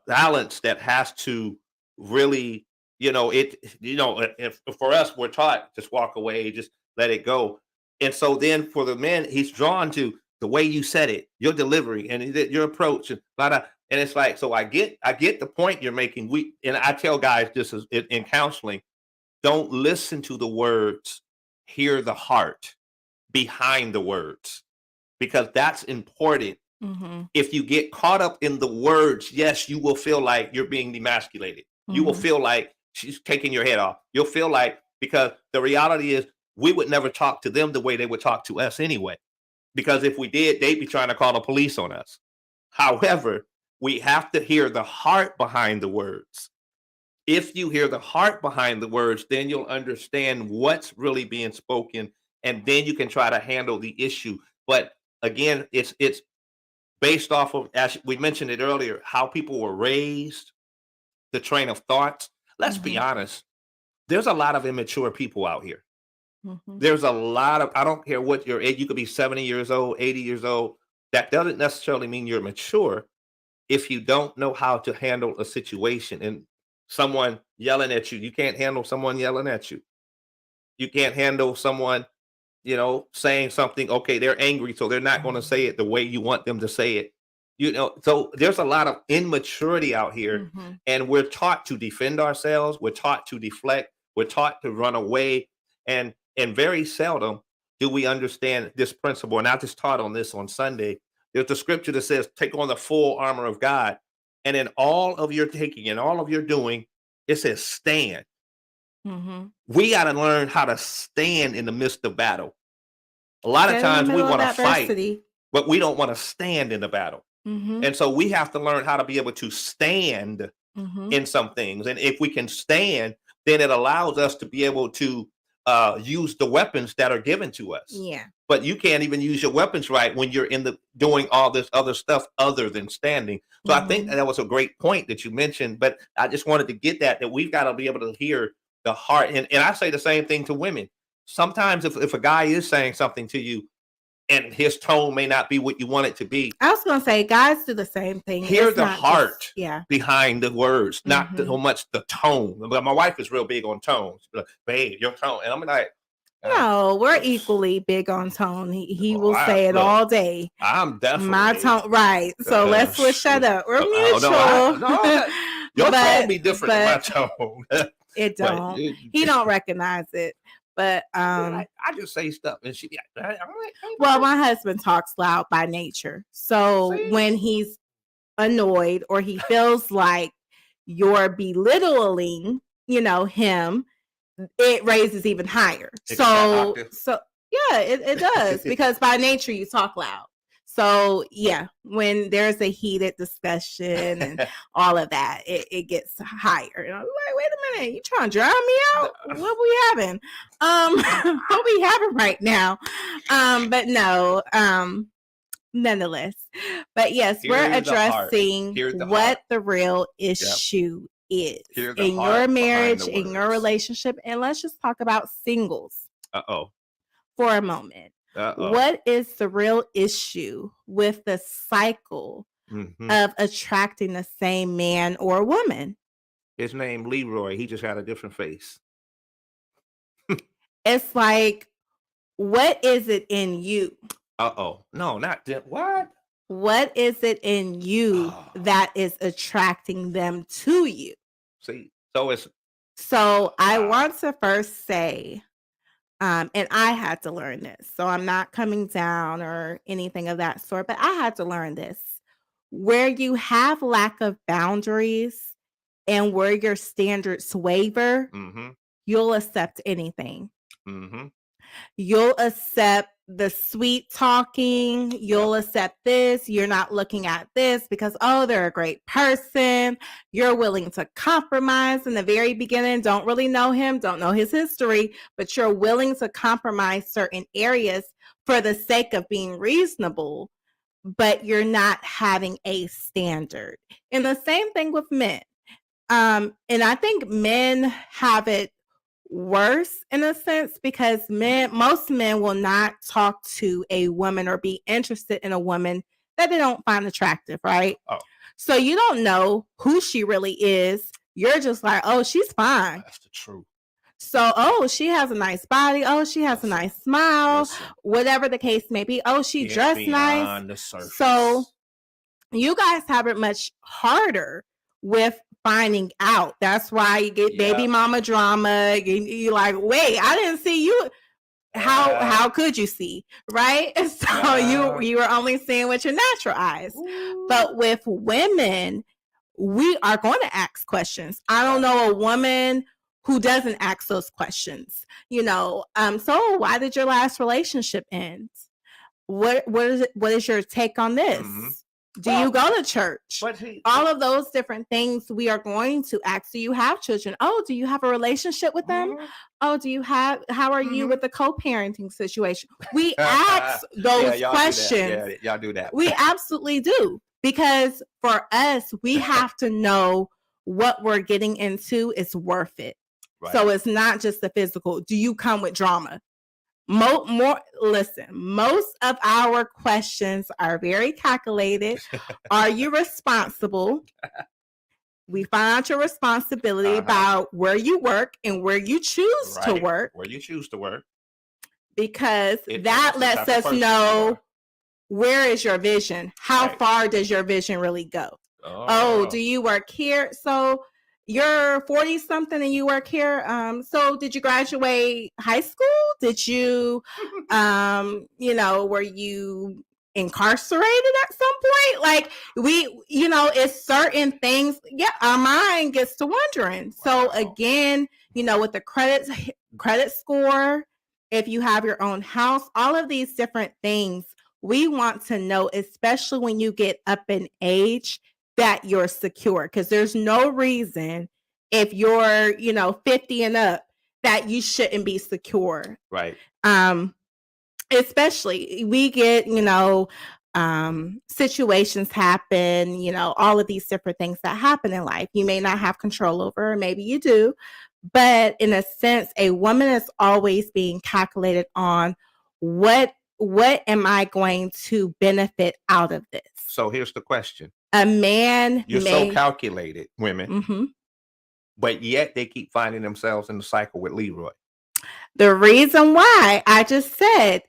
balance that has to really, if for us, we're taught just walk away, just let it go. And so then for the men, he's drawn to the way you said it, your delivery, and your approach, and blah, blah. And it's like, so I get the point you're making. And I tell guys this is in counseling: don't listen to the words, hear the heart behind the words, because that's important. Mhm. If you get caught up in the words, yes, you will feel like you're being demasculated. You will Mhm. feel like she's taking your head off. You'll feel like, because the reality is, we would never talk to them the way they would talk to us anyway. Because if we did, they'd be trying to call the police on us. However, we have to hear the heart behind the words. If you hear the heart behind the words, then you'll understand what's really being spoken, and then you can try to handle the issue. But again, it's based off of, as we mentioned it earlier, how people were raised, the train of thoughts. Let's be Mhm. honest, there's a lot of immature people out here. Mhm. There's a lot of, I don't care what your age, you could be 70 years old, 80 years old. That doesn't necessarily mean you're mature if you don't know how to handle a situation. And someone yelling at you, you can't handle someone yelling at you. You can't handle someone, saying something. Okay, they're angry, so they're not going to say it the way you want them to say it. So there's a lot of immaturity out here, Mhm. and we're taught to defend ourselves. We're taught to deflect. We're taught to run away, and very seldom do we understand this principle. And I just taught on this on Sunday. There's a scripture that says, "Take on the full armor of God," and in all of your taking and all of your doing, it says, "Stand." Mhm. We got to learn how to stand in the midst of battle. A lot of Stand in the times we middle of want to fight, adversity. but we don't want to stand in the battle. Mhm. And so we have to learn how to be able to stand Mhm. in some things. And if we can stand, then it allows us to be able to use the weapons that are given to us. Yeah. But you can't even use your weapons right when you're in the doing all this other stuff other than standing. So I think Mhm. that was a great point that you mentioned. But I just wanted to get that we've got to be able to hear the heart. And I say the same thing to women. Sometimes if a guy is saying something to you and his tone may not be what you want it to be, I was gonna say guys do the same thing. hear It's the not just heart yeah. behind the words, not so Mhm. much the tone. But my wife is real big on tones. Like, babe, your tone. And I'm like, uh, No, we're uh, equally big on tone. He oh, will say it look, all day. I'm My definitely tone right. So let's switch that up. We're oh no, mutual. your tone but be different than my but tone. it But don't. He don't recognize it. But man, I just say stuff and she be like, I'm like, hey, well, babe, my husband talks loud by nature. So see? when he's annoyed or he feels like you're belittling, him, it raises even higher. It got that So octave. yeah, it does because by nature you talk loud. So yeah, when there's a heated discussion and all of that, it gest higher. And I'm like, wait a minute, you trying to drown me out? What we having? What we having right now? But no, nonetheless. But yes, we're Hear the heart. addressing Hear the heart. what the real Yep. issue is Hear the in your heart behind marriage, the in your words. relationship. And let's just talk about singles Uh-oh. for a moment. Uh-oh. What is the real issue with the cycle Mm-hmm. of attracting the same man or woman? His name Leroy. He just had a different face. It's like, what is it in you? Uh-oh. No, not that. What? What is it in you Oh, that is attracting them to you? see, so it's So I wow. want to first say, and I had to learn this. So I'm not coming down or anything of that sort, but I had to learn this. Where you have lack of boundaries and where your standards waver, Mm-hmm. you'll accept anything. Mm-hmm. You'll accept the sweet talking. Yep. You'll accept this. You're not looking at this because, oh, they're a great person. You're willing to compromise in the very beginning. Don't really know him, don't know his history, but you're willing to compromise certain areas for the sake of being reasonable. but you're not having a standard. And the same thing with men. And I think men have it worse in a sense because most men will not talk to a woman or be interested in a woman that they don't find attractive, right? Oh, So you don't know who she really is. You're just like, oh, she's fine. that's the truth. So, oh, she has a nice body. Oh, she has a nice smile. Listen, Whatever the case may be. Oh, she it's dressed nice. beyond the surface. So you guys have it much harder with finding out. That's why you get baby mama drama. You like, wait, I didn't see you. How could you see, right? So you were only seeing with your natural eyes. Ooh. But with women, we are going to ask questions. I don't know a woman who doesn't ask those questions. So why did your last relationship end? What is your take on this? Mm-hmm. Do you go to church? All of those different things we are going to ask. Do you have children? Oh, do you have a relationship with them? Mm-hmm. Oh, how are you with the co-parenting situation? We ask those questions. Y'all do that. We absolutely do. Because for us, we have to know what we're getting into is worth it. Right. So it's not just the physical. Do you come with drama? Listen, most of our questions are very calculated. Are you responsible? We find out your responsibility about where you work and where you choose to work. Where you choose to work. Because that lets us know where is your vision? How far does your vision really go? Oh, do you work here? So you're 40 something and you work here. So did you graduate high school? Did you, were you incarcerated at some point? Like it's certain things. Yeah, our mind gets to wondering. Wow. So again, with the credit score, if you have your own house, all of these different things, we want to know, especially when you get up in age, that you're secure, because there's no reason if you're 50 and up that you shouldn't be secure, right? Especially we get situations happen, all of these different things that happen in life you may not have control over, maybe you do, but in a sense a woman is always being calculated on what am I going to benefit out of this. So here's the question. A man You're so calculated, women, mm-hmm. but yet they keep finding themselves in the cycle with Leroy. The reason why I just said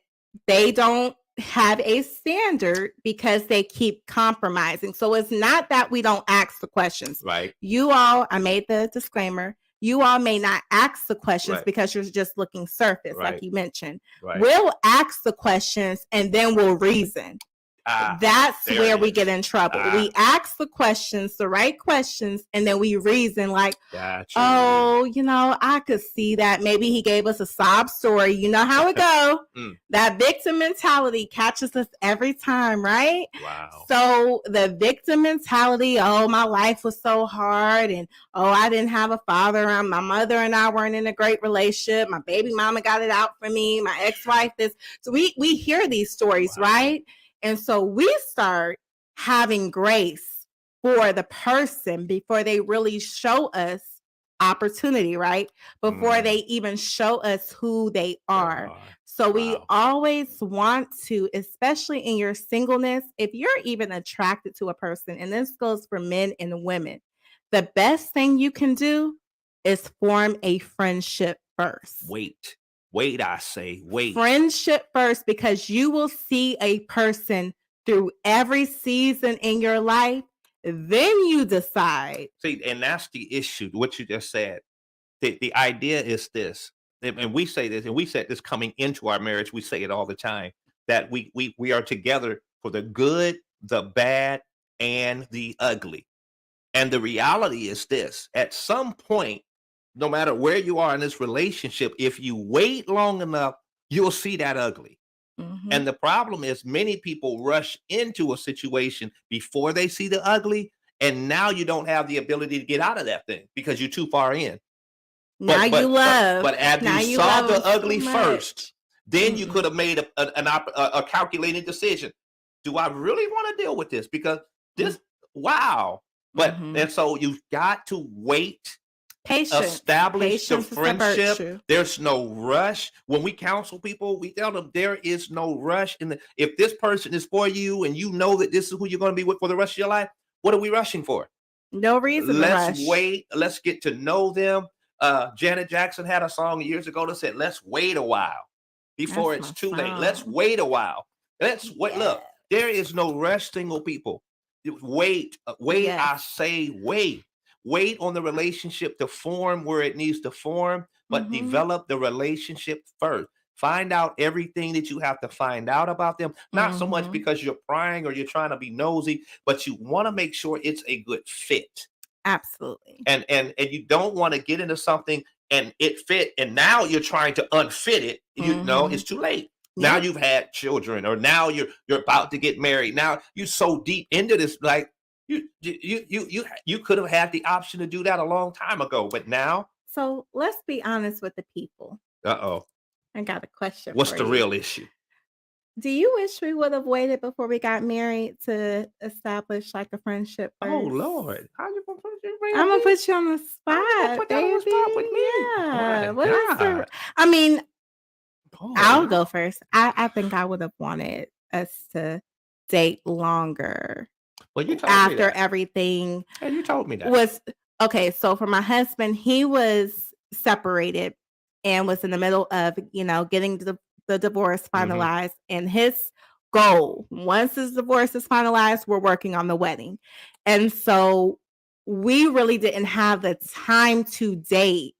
they don't have a standard because they keep compromising. So it's not that we don't ask the questions. Right. I made the disclaimer. You all may not ask the questions because you're just looking surface, like you mentioned. Right. We'll ask the questions and then we'll reason. That's where we get in trouble. We ask the questions, the right questions, and then we reason like, oh, I could see that. Maybe he gave us a sob story. You know how it go. That victim mentality catches us every time, right? Wow. So the victim mentality, oh, my life was so hard, and oh, I didn't have a father, and my mother and I weren't in a great relationship. My baby mama got it out for me. My ex-wife this. So we hear these stories, right? And so we start having grace for the person before they really show us opportunity, right? Before they even show us who they are. So we always want to, especially in your singleness, if you're even attracted to a person, and this goes for men and women, the best thing you can do is form a friendship first. Wait, I say, wait. Friendship first, because you will see a person through every season in your life. Then you decide. See, and that's the issue, what you just said. The idea is this, and we say this, and we said this coming into our marriage, we say it all the time, that we are together for the good, the bad, and the ugly. And the reality is this, at some point, no matter where you are in this relationship, if you wait long enough, you'll see that ugly. Mm-hmm. And the problem is many people rush into a situation before they see the ugly. And now you don't have the ability to get out of that thing because you're too far in. But as you saw the ugly first, then you could have made a calculated decision. do I really want to deal with this? Because Mm. this, wow. But, Mhm. and so you've got to wait, Patience. establish the Patience is a friendship. virtue. There's no rush. When we counsel people, we tell them there is no rush. If this person is for you and you know that this is who you're going to be with for the rest of your life, what are we rushing for? No reason to Let's rush. wait. Let's get to know them. Janet Jackson had a song years ago that said, "Let's wait a while before That's it's my too late. Let's song. wait a while. Let's wait." Look, Yes. there is no rush, single people. Wait, wait. Yes. I say wait. Wait on the relationship to form where it needs to form, but Mhm. develop the relationship first. Find out everything that you have to find out about them, not so much Mhm. because you're prying or you're trying to be nosy, but you want to make sure it's a good fit. Absolutely. And you don't want to get into something and it fit, and now you're trying to unfit it. You know it's Mhm. too late. Now Yep. you've had children, or now you're about to get married. Now you're so deep into this, like you could have had the option to do that a long time ago, but now, So let's be honest with the people. uh-oh, I got a question what's for the you. real issue? Do you wish we would have waited before we got married to establish like a friendship Oh first? Lord, how you gonna put your ring I'm on gonna me? put you on the How you gonna spot, put that on the spot with baby. me? Yeah. My What is the God. I mean, Oh I'll go no. first. I think I would have wanted us to date longer Well, you told me after that. everything And you told me that. was okay. So for my husband, he was separated and was in the middle of, getting the divorce Hmm. finalized. And his goal, once his divorce is finalized, we're working on the wedding. And so we really didn't have the time to date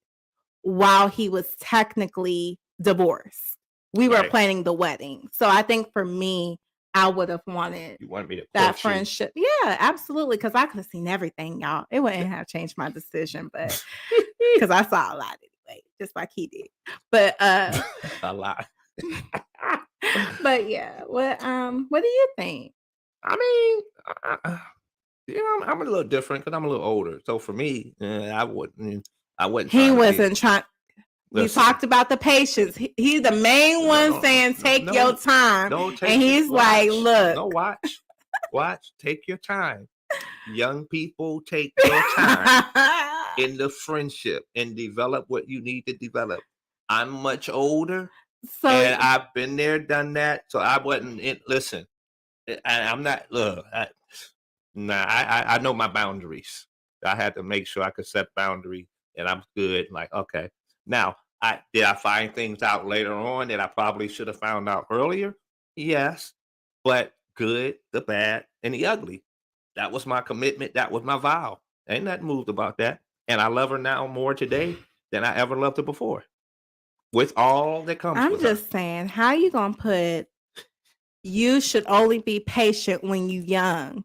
while he was technically divorced. We were Right. planning the wedding. So I think for me, I would have wanted You wanted me to that court you. friendship. Yeah, absolutely. Cause I could have seen everything, y'all. It wouldn't have changed my decision, but because I saw a lot anyway, just like he did. But A lot. but yeah, what do you think? I mean, I'm a little different because I'm a little older. So for me, I wasn't He trying to be. wasn't trying. We Listen, talked about the patience. He's the main no, one no, saying, no, take your no, time. no. And Take your he's like, watch. look. No, watch. Take your time. Young people, take your time in the friendship and develop what you need to develop. I'm much older, So and I've been there, done that. So I wasn't. Listen, I'm not. Look, nah, I know my boundaries. I had to make sure I could set boundaries, and I'm good. Like, okay, now I find things out later on that I probably should have found out earlier? Yes, but good, the bad, and the ugly. That was my commitment. That was my vow. Ain't nothing moved about that. And I love her now more today than I ever loved her before, with all that comes I'm with her. just saying, how you gonna put you should only be patient when you young,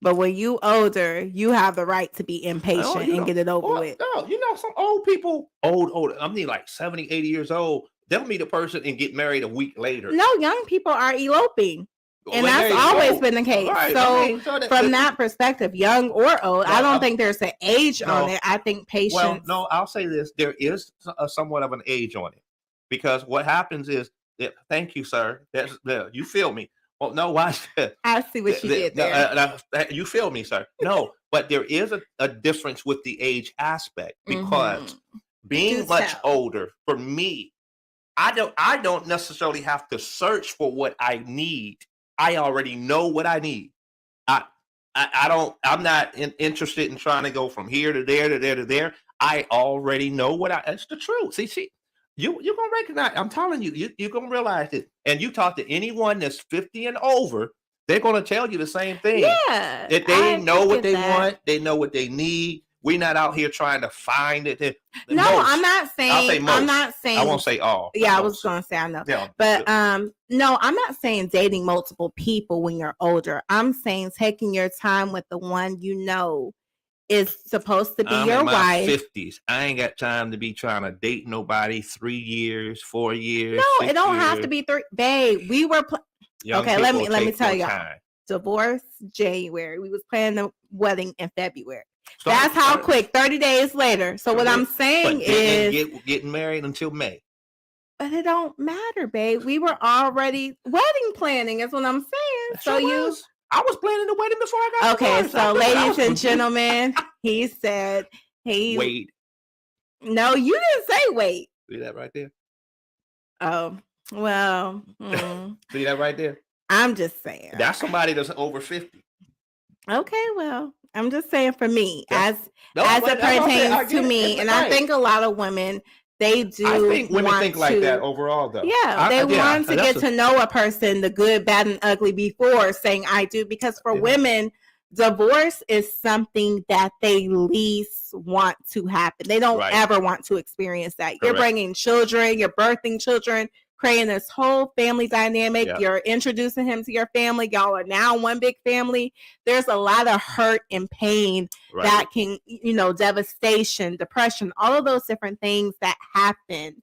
but when you older, you have the right to be Oh, impatient and get it over well, with. no, some old people, old, I mean like 70, 80 years old, they'll meet a person and get married a week later. No, young people are eloping. And Well, that's there you always go. been the All case. right. I So mean, so from that perspective, young or old, I no, don't think there's an age on no. it. I think Well, patience. no, I'll say this. There is somewhat of an age on it because what happens is that, thank you, sir. You feel me. Well, no, watch that. I see what you did No, there. you feel me, sir. No, but there is a difference with the age aspect because Mm-hmm. Do being much tell. older for me, I don't necessarily have to search for what I need. I already know what I need. I I don't, I'm not interested in trying to go from here to there to there to there. I already know what I it's the truth. See, you're gonna recognize, I'm telling you, you're gonna realize it. And you talk to anyone that's 50 and over, they're gonna tell you the same thing. Yeah, That they I know what get they that. want, they know what they need. We're not out here trying to find it. The No, I'm most. not I'll say saying I'm most. not I won't saying say all, but yeah, I was most. gonna say I know. Yeah. But no, I'm not saying dating multiple people when you're older. I'm saying taking your time with the one you know is supposed to be I'm in your my wife. 50s. I ain't got time to be trying to date nobody 3 years, 4 years, No, it 6 don't have to years. be three. Babe, we were Young okay. Let people me take tell your y'all. time. Divorce January. We was planning the wedding in February. Start, That's how quick. 30 days later. So what I'm but saying didn't is getting married until May. But it don't matter, babe. We were already wedding planning is what I'm saying. Sure was. I was planning the wedding before I got divorced. So ladies and gentlemen, he said he wait. No, you didn't say wait. See that right there? Oh, well. See that right there? I'm just saying. That's somebody that's over 50. Okay, well, I'm just saying for me, as it pertains to me, and I think a lot of women, they do. I think women think like that overall, though. Yeah, they want to get to know a person, the good, bad, and ugly before saying I do. Because for women, divorce is something that they least want to happen. They don't ever want to experience that. Correct. You're bringing children, you're birthing children, creating this whole family dynamic. Yep. You're introducing him to your family. Y'all are now one big family. There's a lot of hurt and pain that can, devastation, depression, all of those different things that happen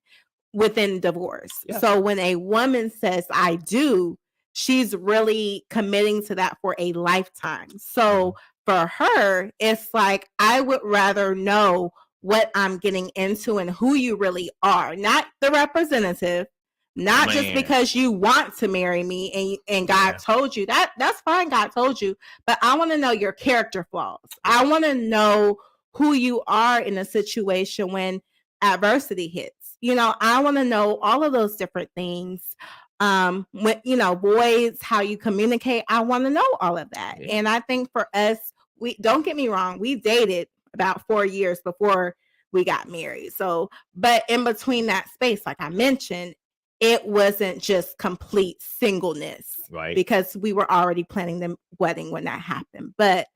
within divorce. Yeah. So when a woman says, I do, she's really committing to that for a lifetime. So for her, it's like, I would rather know what I'm getting into and who you really are, not the representative. Not just because you want to marry me and God told you that's fine. God told you, but I want to know your character flaws. I want to know who you are in a situation when adversity hits. I want to know all of those different things. When boys, how you communicate. I want to know all of that. Yeah. And I think for us, we don't get me wrong, we dated about 4 years before we got married. So, but in between that space, like I mentioned, it wasn't just complete singleness, right? Because we were already planning the wedding when that happened. But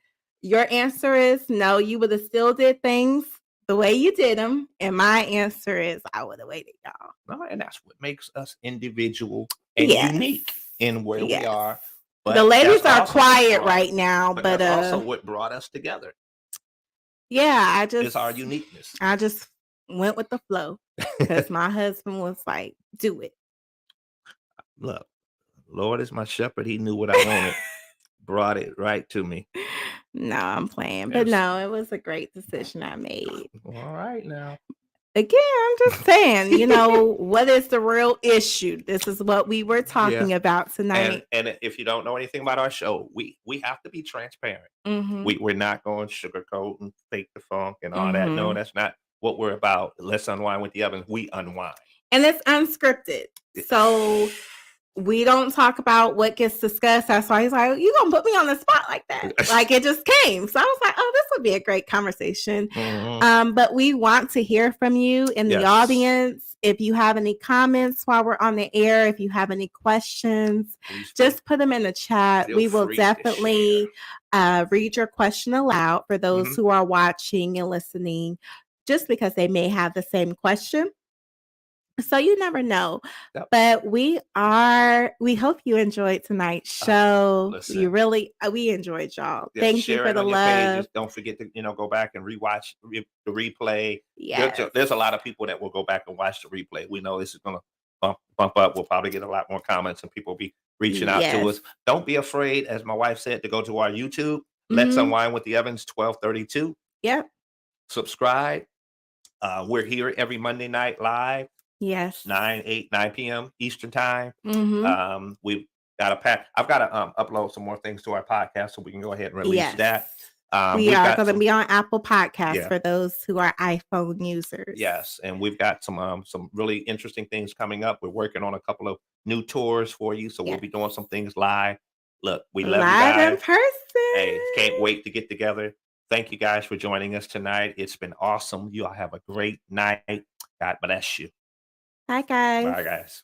your answer is no, you would have still did things the way you did them. And my answer is I would have waited, y'all. No, and that's what makes us individual and unique in where we are. But the ladies are quiet right now, but that's also what brought us together. Yeah, it's our uniqueness. I just went with the flow because my husband was like, do it. Look, Lord is my shepherd. He knew what I wanted. Brought it right to me. No, I'm playing. But no, it was a great decision I made. All right now. Again, I'm just saying, what is the real issue? This is what we were talking about tonight. And if you don't know anything about our show, we have to be transparent. Mm-hmm. We're not going sugarcoat and fake the funk and all that. No, that's not what we're about. Let's unwind with the ovens. We unwind. And it's unscripted. So we don't talk about what gets discussed. That's why he's like, you gonna put me on the spot like that? Like it just came. So I was like, oh, this would be a great conversation. Mm-hmm. But we want to hear from you in the audience. If you have any comments while we're on the air, if you have any questions, just put them in the chat. We will definitely read your question aloud for those who are watching and listening, just because they may have the same question. So you never know. Yep. But we hope you enjoed tonight's show. We enjoyed y'all. Yeah, thank you for the love. Pages. Don't forget to go back and rewatch the replay. Yes. There's a lot of people that will go back and watch the replay. We know this is going to bump up. We'll probably get a lot more comments and people will be reaching out to us. Don't be afraid, as my wife said, to go to our YouTube. Let's Unwind with the Evans 1232. Yep. Subscribe. We're here every Monday night live. Yes. 9 p.m. Eastern time. Mm-hmm. We've got I've got to upload some more things to our podcast so we can go ahead and release that. We are going to be on Apple Podcasts for those who are iPhone users. Yes, and we've got some really interesting things coming up. We're working on a couple of new tours for you, so we'll be doing some things live. Look, we love you guys. Live in person. Hey, can't wait to get together. Thank you guys for joining us tonight. It's been awesome. You all have a great night. God bless you. Bye, guys. Bye, guys.